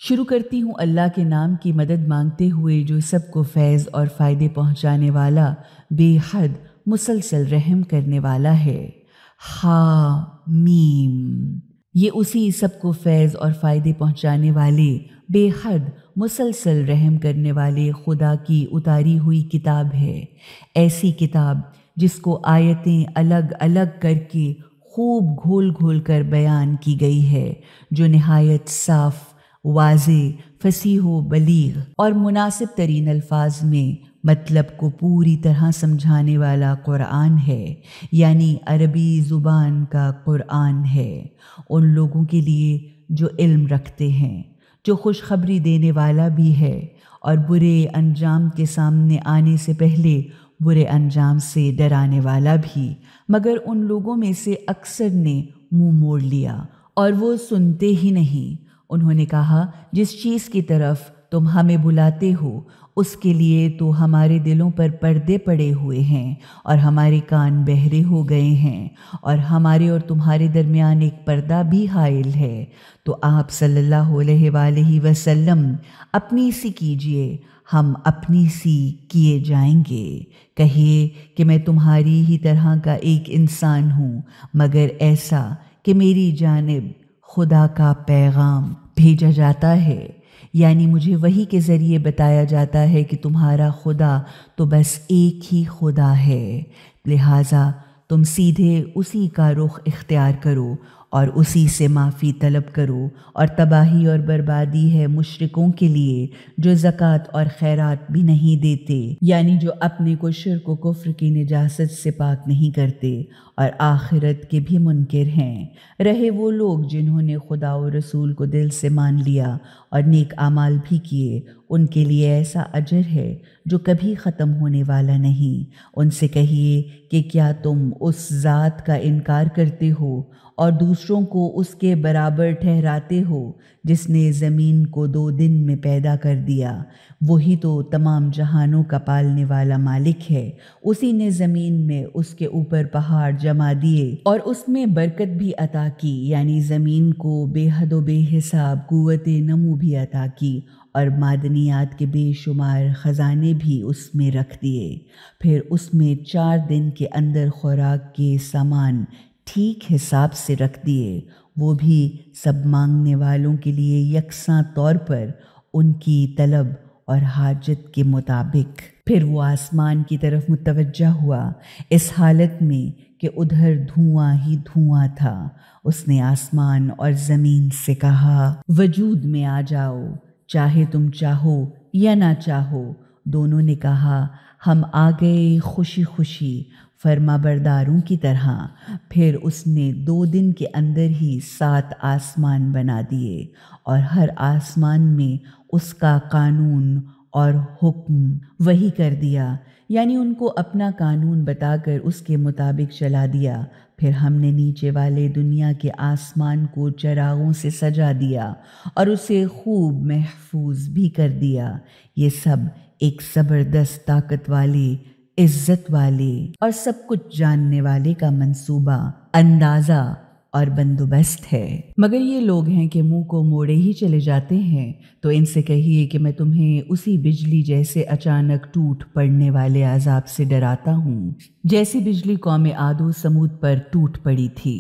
شروع کرتی ہوں اللہ کے نام کی مدد مانگتے ہوئے جو سب کو فیض اور فائدے پہنچانے والا، بے حد مسلسل رحم کرنے والا ہے۔ حامیم، یہ اسی سب کو فیض اور فائدے پہنچانے والے، بے حد مسلسل رحم کرنے والے خدا کی اتاری ہوئی کتاب ہے۔ ایسی کتاب جس کو آیتیں الگ الگ کر کے خوب گھول گھول کر بیان کی گئی ہے، جو نہایت صاف، واضح، فصیح و بلیغ اور مناسب ترین الفاظ میں مطلب کو پوری طرح سمجھانے والا قرآن ہے، یعنی عربی زبان کا قرآن ہے، ان لوگوں کے لیے جو علم رکھتے ہیں، جو خوشخبری دینے والا بھی ہے اور برے انجام کے سامنے آنے سے پہلے برے انجام سے ڈرانے والا بھی، مگر ان لوگوں میں سے اکثر نے منہ موڑ لیا اور وہ سنتے ہی نہیں۔ انہوں نے کہا، جس چیز کی طرف تم ہمیں بلاتے ہو اس کے لیے تو ہمارے دلوں پر پردے پڑے ہوئے ہیں اور ہمارے کان بہرے ہو گئے ہیں، اور ہمارے اور تمہارے درمیان ایک پردہ بھی حائل ہے۔ تو آپ صلی اللہ علیہ وآلہ وسلم اپنی سی کیجئے، ہم اپنی سی کیے جائیں گے۔ کہیے کہ میں تمہاری ہی طرح کا ایک انسان ہوں، مگر ایسا کہ میری جانب خدا کا پیغام بھیجا جاتا ہے، یعنی مجھے وحی کے ذریعے بتایا جاتا ہے کہ تمہارا خدا تو بس ایک ہی خدا ہے، لہٰذا تم سیدھے اسی کا رخ اختیار کرو اور اسی سے معافی طلب کرو، اور تباہی اور بربادی ہے مشرکوں کے لیے جو زکوٰۃ اور خیرات بھی نہیں دیتے، یعنی جو اپنے کو شرک و کفر کی نجاست سے پاک نہیں کرتے اور آخرت کے بھی منکر ہیں۔ رہے وہ لوگ جنہوں نے خدا و رسول کو دل سے مان لیا اور نیک اعمال بھی کیے، ان کے لیے ایسا اجر ہے جو کبھی ختم ہونے والا نہیں۔ ان سے کہیے کہ کیا تم اس ذات کا انکار کرتے ہو اور دوسروں کو اس کے برابر ٹھہراتے ہو جس نے زمین کو 2 دن میں پیدا کر دیا؟ وہی تو تمام جہانوں کا پالنے والا مالک ہے۔ اسی نے زمین میں اس کے اوپر پہاڑ جما دیے اور اس میں برکت بھی عطا کی، یعنی زمین کو بے حد و بے حساب قوت نمو بھی عطا کی، اور معدنیات کے بے شمار خزانے بھی اس میں رکھ دیے۔ پھر اس میں 4 دن کے اندر خوراک کے سامان ٹھیک حساب سے رکھ دیے، وہ بھی سب مانگنے والوں کے لیے یکساں طور پر ان کی طلب اور حاجت کے مطابق۔ پھر وہ آسمان کی طرف متوجہ ہوا، اس حالت میں کہ ادھر دھواں ہی دھواں تھا۔ اس نے آسمان اور زمین سے کہا، وجود میں آ جاؤ، چاہے تم چاہو یا نہ چاہو۔ دونوں نے کہا، ہم آ گئے خوشی خوشی، فرما برداروں کی طرح۔ پھر اس نے 2 دن کے اندر ہی 7 آسمان بنا دیے، اور ہر آسمان میں اس کا قانون اور حکم وہی کر دیا، یعنی ان کو اپنا قانون بتا کر اس کے مطابق چلا دیا۔ پھر ہم نے نیچے والے دنیا کے آسمان کو چراغوں سے سجا دیا اور اسے خوب محفوظ بھی کر دیا۔ یہ سب ایک زبردست طاقت والے، عزت والے اور سب کچھ جاننے والے کا منصوبہ، اندازہ اور بندوبست ہے۔ مگر یہ لوگ ہیں کہ منہ کو موڑے ہی چلے جاتے ہیں، تو ان سے کہیے کہ میں تمہیں اسی بجلی جیسے اچانک ٹوٹ پڑنے والے عذاب سے ڈراتا ہوں، جیسی بجلی قوم عاد و ثمود پر ٹوٹ پڑی تھی،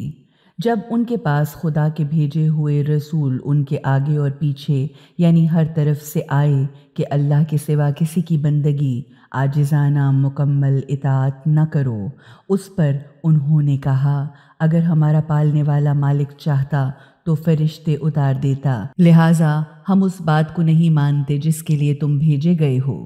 جب ان کے پاس خدا کے بھیجے ہوئے رسول ان کے آگے اور پیچھے، یعنی ہر طرف سے آئے کہ اللہ کے سوا کسی کی بندگی عاجزانہ مکمل اطاعت نہ کرو۔ اس پر انہوں نے کہا، اگر ہمارا پالنے والا مالک چاہتا تو فرشتے اتار دیتا، لہٰذا ہم اس بات کو نہیں مانتے جس کے لیے تم بھیجے گئے ہو۔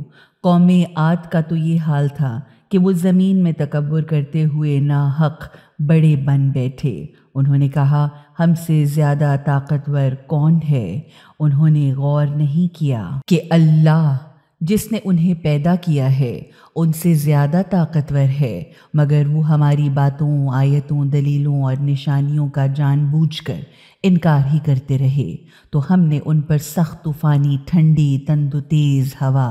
قوم عاد کا تو یہ حال تھا کہ وہ زمین میں تکبر کرتے ہوئے ناحق بڑے بن بیٹھے۔ انہوں نے کہا، ہم سے زیادہ طاقتور کون ہے؟ انہوں نے غور نہیں کیا کہ اللہ جس نے انہیں پیدا کیا ہے ان سے زیادہ طاقتور ہے، مگر وہ ہماری باتوں، آیتوں، دلیلوں اور نشانیوں کا جان بوجھ کر انکار ہی کرتے رہے۔ تو ہم نے ان پر سخت طوفانی ٹھنڈی تند و تیز ہوا،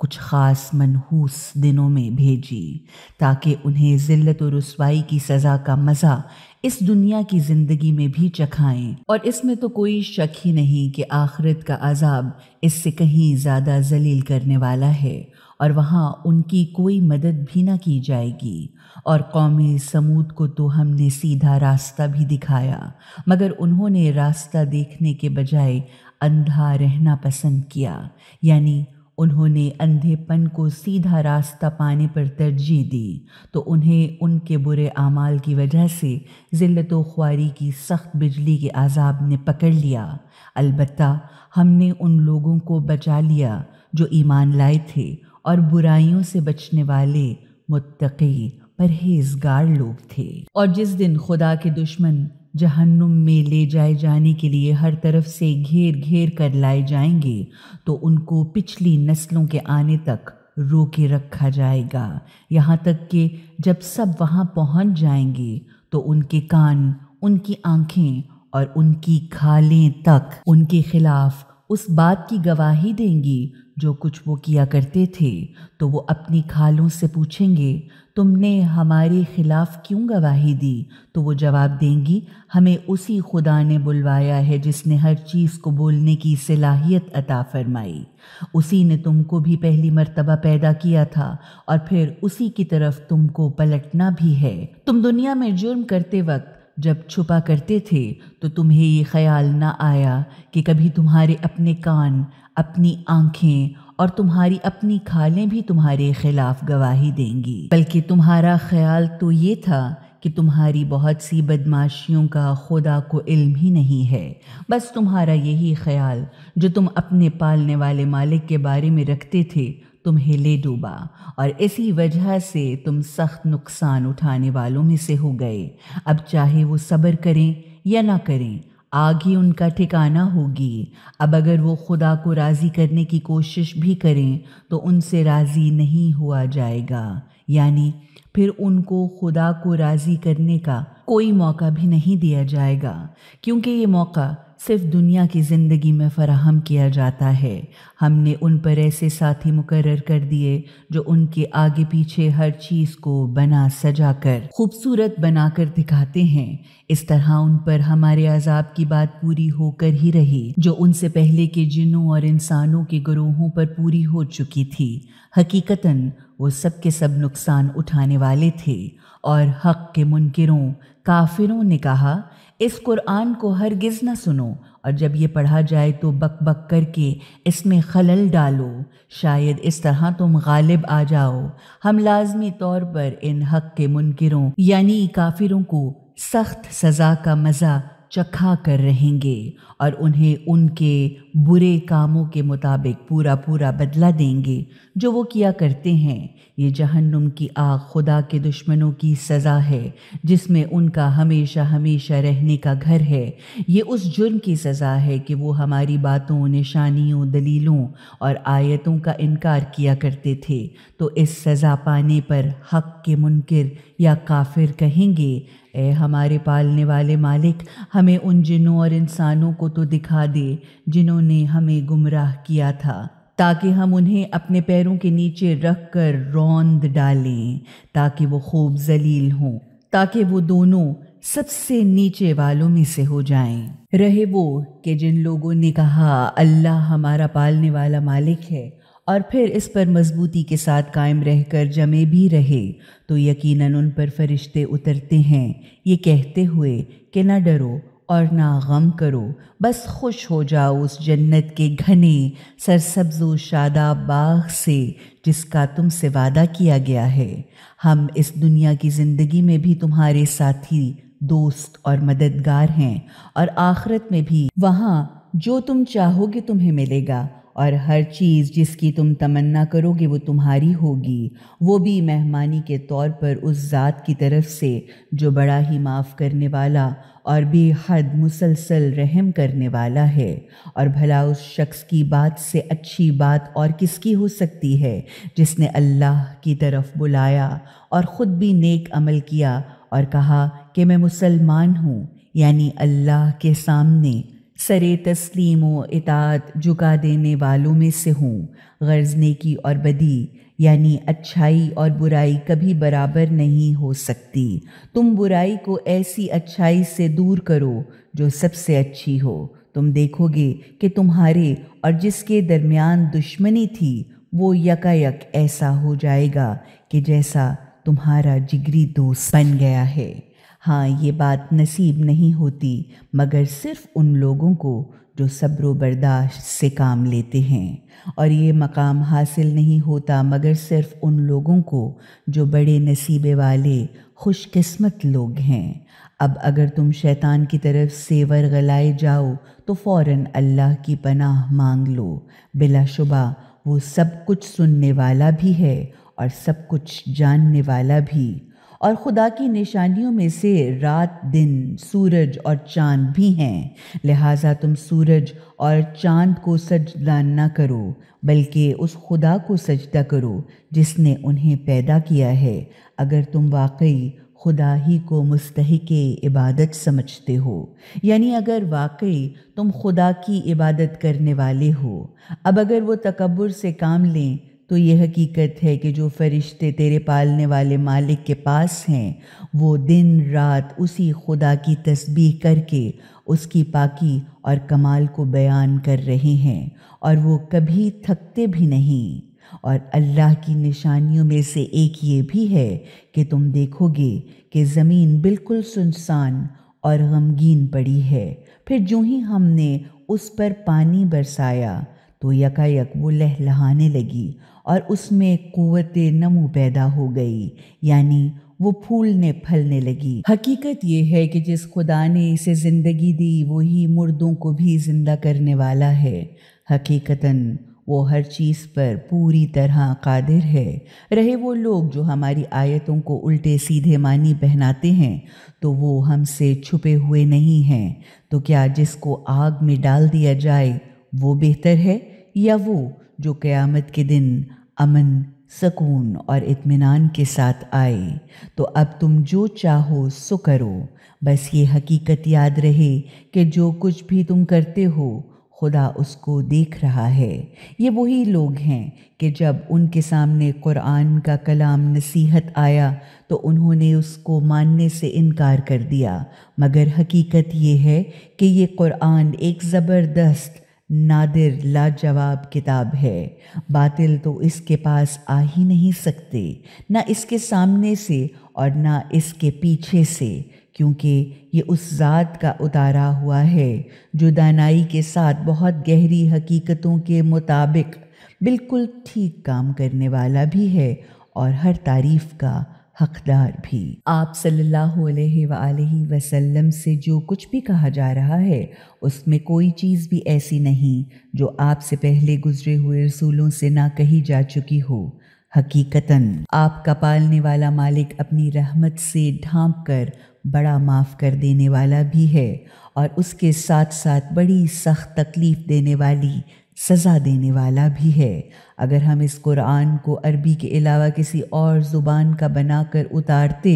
کچھ خاص منحوس دنوں میں بھیجی تاکہ انہیں ذلت و رسوائی کی سزا کا مزہ اس دنیا کی زندگی میں بھی چکھائیں، اور اس میں تو کوئی شک ہی نہیں کہ آخرت کا عذاب اس سے کہیں زیادہ ذلیل کرنے والا ہے، اور وہاں ان کی کوئی مدد بھی نہ کی جائے گی۔ اور قوم سمود کو تو ہم نے سیدھا راستہ بھی دکھایا، مگر انہوں نے راستہ دیکھنے کے بجائے اندھا رہنا پسند کیا، یعنی انہوں نے اندھے پن کو سیدھا راستہ پانے پر ترجیح دی، تو انہیں ان کے برے اعمال کی وجہ سے ذلت و خواری کی سخت بجلی کے عذاب نے پکڑ لیا۔ البتہ ہم نے ان لوگوں کو بچا لیا جو ایمان لائے تھے اور برائیوں سے بچنے والے متقی پرہیزگار لوگ تھے۔ اور جس دن خدا کے دشمن جہنم میں لے جائے جانے کے لیے ہر طرف سے گھیر گھیر کر لائے جائیں گے تو ان کو پچھلی نسلوں کے آنے تک روکے رکھا جائے گا، یہاں تک کہ جب سب وہاں پہنچ جائیں گے تو ان کے کان، ان کی آنکھیں اور ان کی کھالیں تک ان کے خلاف اس بات کی گواہی دیں گی جو کچھ وہ کیا کرتے تھے، تو وہ اپنی کھالوں سے پوچھیں گے تم نے ہمارے خلاف کیوں گواہی دی؟ تو وہ جواب دیں گی ہمیں اسی خدا نے بلوایا ہے جس نے ہر چیز کو بولنے کی صلاحیت عطا فرمائی، اسی نے تم کو بھی پہلی مرتبہ پیدا کیا تھا اور پھر اسی کی طرف تم کو پلٹنا بھی ہے۔ تم دنیا میں جرم کرتے وقت جب چھپا کرتے تھے تو تمہیں یہ خیال نہ آیا کہ کبھی تمہارے اپنے کان، اپنی آنکھیں اور تمہاری اپنی کھالیں بھی تمہارے خلاف گواہی دیں گی، بلکہ تمہارا خیال تو یہ تھا کہ تمہاری بہت سی بدمعاشیوں کا خدا کو علم ہی نہیں ہے، بس تمہارا یہی خیال جو تم اپنے پالنے والے مالک کے بارے میں رکھتے تھے تمہیں لے ڈوبا، اور اسی وجہ سے تم سخت نقصان اٹھانے والوں میں سے ہو گئے۔ اب چاہے وہ صبر کریں یا نہ کریں، آگ ہی ان کا ٹھکانہ ہوگی۔ اب اگر وہ خدا کو راضی کرنے کی کوشش بھی کریں تو ان سے راضی نہیں ہوا جائے گا، یعنی پھر ان کو خدا کو راضی کرنے کا کوئی موقع بھی نہیں دیا جائے گا، کیونکہ یہ موقع صرف دنیا کی زندگی میں فراہم کیا جاتا ہے۔ ہم نے ان پر ایسے ساتھی مقرر کر دیے جو ان کے آگے پیچھے ہر چیز کو بنا سجا کر خوبصورت بنا کر دکھاتے ہیں، اس طرح ان پر ہمارے عذاب کی بات پوری ہو کر ہی رہی جو ان سے پہلے کے جنوں اور انسانوں کے گروہوں پر پوری ہو چکی تھی۔ حقیقتاً وہ سب کے سب نقصان اٹھانے والے تھے۔ اور حق کے منکروں، کافروں نے کہا اس قرآن کو ہرگز نہ سنو، اور جب یہ پڑھا جائے تو بک بک کر کے اس میں خلل ڈالو، شاید اس طرح تم غالب آ جاؤ۔ ہم لازمی طور پر ان حق کے منکروں یعنی کافروں کو سخت سزا کا مزہ چکھا کر رہیں گے، اور انہیں ان کے برے کاموں کے مطابق پورا پورا بدلہ دیں گے جو وہ کیا کرتے ہیں۔ یہ جہنم کی آگ خدا کے دشمنوں کی سزا ہے جس میں ان کا ہمیشہ ہمیشہ رہنے کا گھر ہے۔ یہ اس جرم کی سزا ہے کہ وہ ہماری باتوں، نشانیوں، دلیلوں اور آیتوں کا انکار کیا کرتے تھے، تو اس سزا پانے پر حق کے منکر یا کافر کہیں گے اے ہمارے پالنے والے مالک، ہمیں ان جنوں اور انسانوں کو تو دکھا دے جنہوں نے ہمیں گمراہ کیا تھا، تاکہ ہم انہیں اپنے پیروں کے نیچے رکھ کر روند ڈالیں تاکہ وہ خوب ذلیل ہوں، تاکہ وہ دونوں سب سے نیچے والوں میں سے ہو جائیں۔ رہے وہ کہ جن لوگوں نے کہا اللہ ہمارا پالنے والا مالک ہے اور پھر اس پر مضبوطی کے ساتھ قائم رہ کر جمے بھی رہے، تو یقیناً ان پر فرشتے اترتے ہیں یہ کہتے ہوئے کہ نہ ڈرو اور نہ غم کرو، بس خوش ہو جاؤ اس جنت کے گھنے سرسبز و شاداب باغ سے جس کا تم سے وعدہ کیا گیا ہے۔ ہم اس دنیا کی زندگی میں بھی تمہارے ساتھی، دوست اور مددگار ہیں، اور آخرت میں بھی وہاں جو تم چاہو گے تمہیں ملے گا، اور ہر چیز جس کی تم تمنا کرو گے وہ تمہاری ہوگی، وہ بھی مہمانی کے طور پر اس ذات کی طرف سے جو بڑا ہی معاف کرنے والا اور بے حد مسلسل رحم کرنے والا ہے۔ اور بھلا اس شخص کی بات سے اچھی بات اور کس کی ہو سکتی ہے جس نے اللہ کی طرف بلایا اور خود بھی نیک عمل کیا اور کہا کہ میں مسلمان ہوں، یعنی اللہ کے سامنے سرے تسلیم و اطاعت جھکا دینے والوں میں سے ہوں۔ غرض نیکی اور بدی یعنی اچھائی اور برائی کبھی برابر نہیں ہو سکتی۔ تم برائی کو ایسی اچھائی سے دور کرو جو سب سے اچھی ہو، تم دیکھو گے کہ تمہارے اور جس کے درمیان دشمنی تھی وہ یکایک ایسا ہو جائے گا کہ جیسا تمہارا جگری دوست بن گیا ہے۔ ہاں، یہ بات نصیب نہیں ہوتی مگر صرف ان لوگوں کو جو صبر و برداشت سے کام لیتے ہیں، اور یہ مقام حاصل نہیں ہوتا مگر صرف ان لوگوں کو جو بڑے نصیبے والے خوش قسمت لوگ ہیں۔ اب اگر تم شیطان کی طرف سے ورغلائے جاؤ تو فوراً اللہ کی پناہ مانگ لو، بلا شبہ وہ سب کچھ سننے والا بھی ہے اور سب کچھ جاننے والا بھی۔ اور خدا کی نشانیوں میں سے رات، دن، سورج اور چاند بھی ہیں، لہٰذا تم سورج اور چاند کو سجدہ نہ کرو بلکہ اس خدا کو سجدہ کرو جس نے انہیں پیدا کیا ہے، اگر تم واقعی خدا ہی کو مستحق عبادت سمجھتے ہو، یعنی اگر واقعی تم خدا کی عبادت کرنے والے ہو۔ اب اگر وہ تکبر سے کام لیں تو یہ حقیقت ہے کہ جو فرشتے تیرے پالنے والے مالک کے پاس ہیں وہ دن رات اسی خدا کی تسبیح کر کے اس کی پاکی اور کمال کو بیان کر رہے ہیں، اور وہ کبھی تھکتے بھی نہیں۔ اور اللہ کی نشانیوں میں سے ایک یہ بھی ہے کہ تم دیکھو گے کہ زمین بالکل سنسان اور غمگین پڑی ہے، پھر جو ہی ہم نے اس پر پانی برسایا تو یکایک وہ لہلہانے لگی اور اس میں قوت نمو پیدا ہو گئی، یعنی وہ پھولنے پھلنے لگی۔ حقیقت یہ ہے کہ جس خدا نے اسے زندگی دی وہی مردوں کو بھی زندہ کرنے والا ہے۔ حقیقتاً وہ ہر چیز پر پوری طرح قادر ہے۔ رہے وہ لوگ جو ہماری آیتوں کو الٹے سیدھے معنی پہناتے ہیں تو وہ ہم سے چھپے ہوئے نہیں ہیں، تو کیا جس کو آگ میں ڈال دیا جائے وہ بہتر ہے یا وہ جو قیامت کے دن امن، سکون اور اطمینان کے ساتھ آئے؟ تو اب تم جو چاہو سو کرو، بس یہ حقیقت یاد رہے کہ جو کچھ بھی تم کرتے ہو خدا اس کو دیکھ رہا ہے۔ یہ وہی لوگ ہیں کہ جب ان کے سامنے قرآن کا کلام نصیحت آیا تو انہوں نے اس کو ماننے سے انکار کر دیا، مگر حقیقت یہ ہے کہ یہ قرآن ایک زبردست، نادر، لاجواب کتاب ہے۔ باطل تو اس کے پاس آ ہی نہیں سکتے، نہ اس کے سامنے سے اور نہ اس کے پیچھے سے، کیونکہ یہ اس ذات کا اتارا ہوا ہے جو دانائی کے ساتھ بہت گہری حقیقتوں کے مطابق بالکل ٹھیک کام کرنے والا بھی ہے اور ہر تعریف کا حقدار بھی۔ آپ صلی اللہ علیہ وآلہ وسلم سے جو کچھ بھی کہا جا رہا ہے اس میں کوئی چیز بھی ایسی نہیں جو آپ سے پہلے گزرے ہوئے رسولوں سے نہ کہی جا چکی ہو۔ حقیقتاً آپ کا پالنے والا مالک اپنی رحمت سے ڈھانپ کر بڑا معاف کر دینے والا بھی ہے، اور اس کے ساتھ ساتھ بڑی سخت تکلیف دینے والی سزا دینے والا بھی ہے۔ اگر ہم اس قرآن کو عربی کے علاوہ کسی اور زبان کا بنا کر اتارتے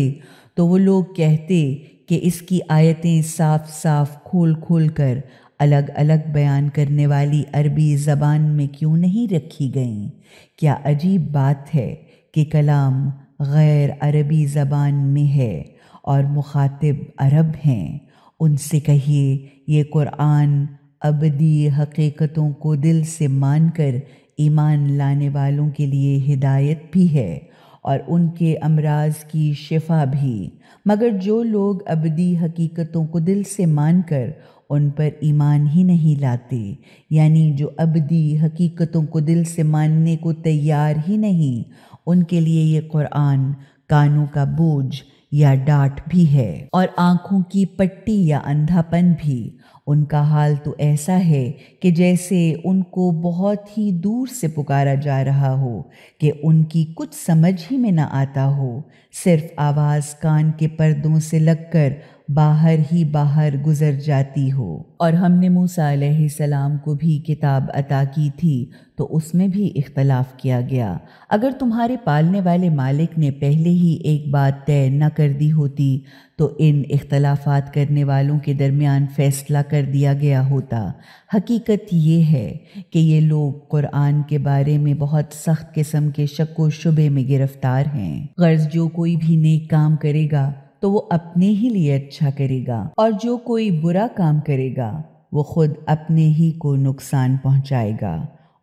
تو وہ لوگ کہتے کہ اس کی آیتیں صاف صاف کھول کھول کر الگ الگ بیان کرنے والی عربی زبان میں کیوں نہیں رکھی گئیں؟ کیا عجیب بات ہے کہ کلام غیر عربی زبان میں ہے اور مخاطب عرب ہیں۔ ان سے کہیے یہ قرآن ابدی حقیقتوں کو دل سے مان کر ایمان لانے والوں کے لیے ہدایت بھی ہے اور ان کے امراض کی شفا بھی، مگر جو لوگ ابدی حقیقتوں کو دل سے مان کر ان پر ایمان ہی نہیں لاتے، یعنی جو ابدی حقیقتوں کو دل سے ماننے کو تیار ہی نہیں، ان کے لیے یہ قرآن کانوں کا بوجھ یا ڈانٹ بھی ہے اور آنکھوں کی پٹی یا اندھا پن بھی۔ ان کا حال تو ایسا ہے کہ جیسے ان کو بہت ہی دور سے پکارا جا رہا ہو کہ ان کی کچھ سمجھ ہی میں نہ آتا ہو، صرف آواز کان کے پردوں سے لگ کر باہر ہی باہر گزر جاتی ہو۔ اور ہم نے موسیٰ علیہ السلام کو بھی کتاب عطا کی تھی تو اس میں بھی اختلاف کیا گیا۔ اگر تمہارے پالنے والے مالک نے پہلے ہی ایک بات طے نہ کر دی ہوتی تو ان اختلافات کرنے والوں کے درمیان فیصلہ کر دیا گیا ہوتا۔ حقیقت یہ ہے کہ یہ لوگ قرآن کے بارے میں بہت سخت قسم کے شک و شبے میں گرفتار ہیں۔ غرض جو کوئی بھی نیک کام کرے گا تو وہ اپنے ہی لیے اچھا کرے گا، اور جو کوئی برا کام کرے گا وہ خود اپنے ہی کو نقصان پہنچائے گا،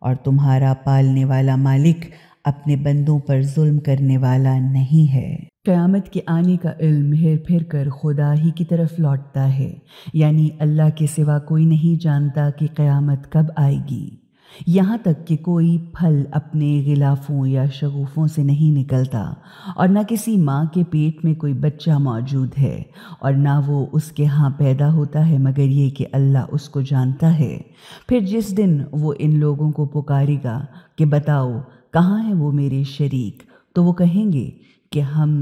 اور تمہارا پالنے والا مالک اپنے بندوں پر ظلم کرنے والا نہیں ہے۔ قیامت کے آنے کا علم ہیر پھر کر خدا ہی کی طرف لوٹتا ہے، یعنی اللہ کے سوا کوئی نہیں جانتا کہ قیامت کب آئے گی۔ یہاں تک کہ کوئی پھل اپنے غلافوں یا شگوفوں سے نہیں نکلتا، اور نہ کسی ماں کے پیٹ میں کوئی بچہ موجود ہے، اور نہ وہ اس کے ہاں پیدا ہوتا ہے مگر یہ کہ اللہ اس کو جانتا ہے۔ پھر جس دن وہ ان لوگوں کو پکارے گا کہ بتاؤ کہاں ہیں وہ میرے شریک، تو وہ کہیں گے کہ ہم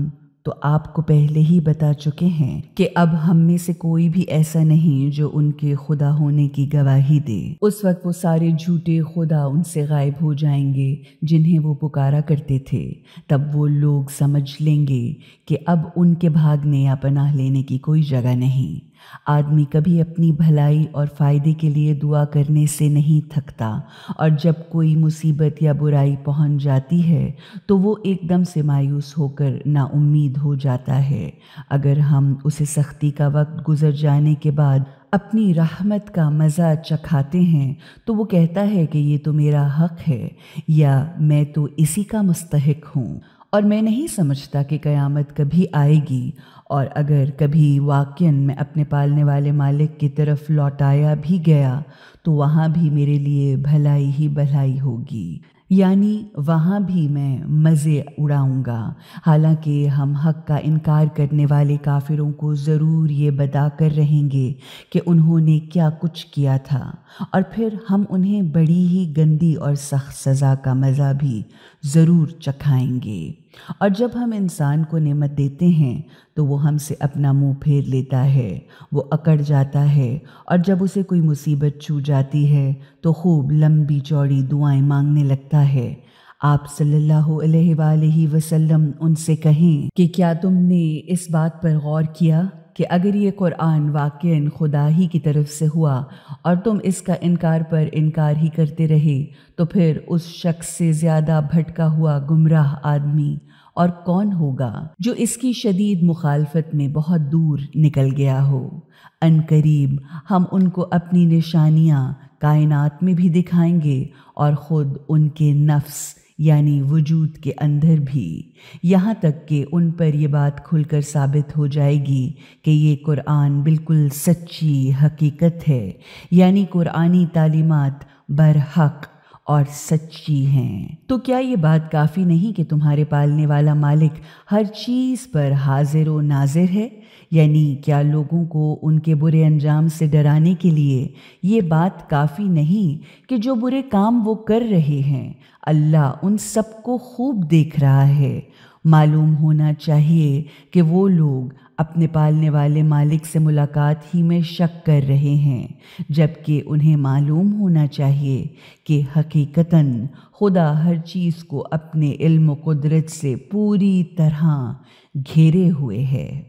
تو آپ کو پہلے ہی بتا چکے ہیں کہ اب ہم میں سے کوئی بھی ایسا نہیں جو ان کے خدا ہونے کی گواہی دے۔ اس وقت وہ سارے جھوٹے خدا ان سے غائب ہو جائیں گے جنہیں وہ پکارا کرتے تھے۔ تب وہ لوگ سمجھ لیں گے کہ اب ان کے بھاگنے یا پناہ لینے کی کوئی جگہ نہیں۔ آدمی کبھی اپنی بھلائی اور فائدے کے لیے دعا کرنے سے نہیں تھکتا، اور جب کوئی مصیبت یا برائی پہنچ جاتی ہے تو وہ ایک دم سے مایوس ہو کر نا امید ہو جاتا ہے۔ اگر ہم اسے سختی کا وقت گزر جانے کے بعد اپنی رحمت کا مزہ چکھاتے ہیں تو وہ کہتا ہے کہ یہ تو میرا حق ہے، یا میں تو اسی کا مستحق ہوں، اور میں نہیں سمجھتا کہ قیامت کبھی آئے گی، اور اگر کبھی واقعاً میں اپنے پالنے والے مالک کی طرف لوٹایا بھی گیا تو وہاں بھی میرے لیے بھلائی ہی بھلائی ہوگی، یعنی وہاں بھی میں مزے اڑاؤں گا۔ حالانکہ ہم حق کا انکار کرنے والے کافروں کو ضرور یہ بتا کر رہیں گے کہ انہوں نے کیا کچھ کیا تھا، اور پھر ہم انہیں بڑی ہی گندی اور سخت سزا کا مزہ بھی ضرور چکھائیں گے۔ اور جب ہم انسان کو نعمت دیتے ہیں تو وہ ہم سے اپنا منہ پھیر لیتا ہے، وہ اکڑ جاتا ہے، اور جب اسے کوئی مصیبت چھو جاتی ہے تو خوب لمبی چوڑی دعائیں مانگنے لگتا ہے۔ آپ صلی اللہ علیہ وآلہ وسلم ان سے کہیں کہ کیا تم نے اس بات پر غور کیا کہ اگر یہ قرآن واقعاً خدا ہی کی طرف سے ہوا اور تم اس کا انکار پر انکار ہی کرتے رہے تو پھر اس شخص سے زیادہ بھٹکا ہوا گمراہ آدمی اور کون ہوگا جو اس کی شدید مخالفت میں بہت دور نکل گیا ہو۔ ان قریب ہم ان کو اپنی نشانیاں کائنات میں بھی دکھائیں گے اور خود ان کے نفس یعنی وجود کے اندر بھی، یہاں تک کہ ان پر یہ بات کھل کر ثابت ہو جائے گی کہ یہ قرآن بالکل سچی حقیقت ہے، یعنی قرآنی تعلیمات برحق اور سچی ہیں۔ تو کیا یہ بات کافی نہیں کہ تمہارے پالنے والا مالک ہر چیز پر حاضر و ناظر ہے؟ یعنی کیا لوگوں کو ان کے برے انجام سے ڈرانے کے لیے یہ بات کافی نہیں کہ جو برے کام وہ کر رہے ہیں اللہ ان سب کو خوب دیکھ رہا ہے؟ معلوم ہونا چاہیے کہ وہ لوگ اپنے پالنے والے مالک سے ملاقات ہی میں شک کر رہے ہیں، جبکہ انہیں معلوم ہونا چاہیے کہ حقیقتاً خدا ہر چیز کو اپنے علم و قدرت سے پوری طرح گھیرے ہوئے ہے۔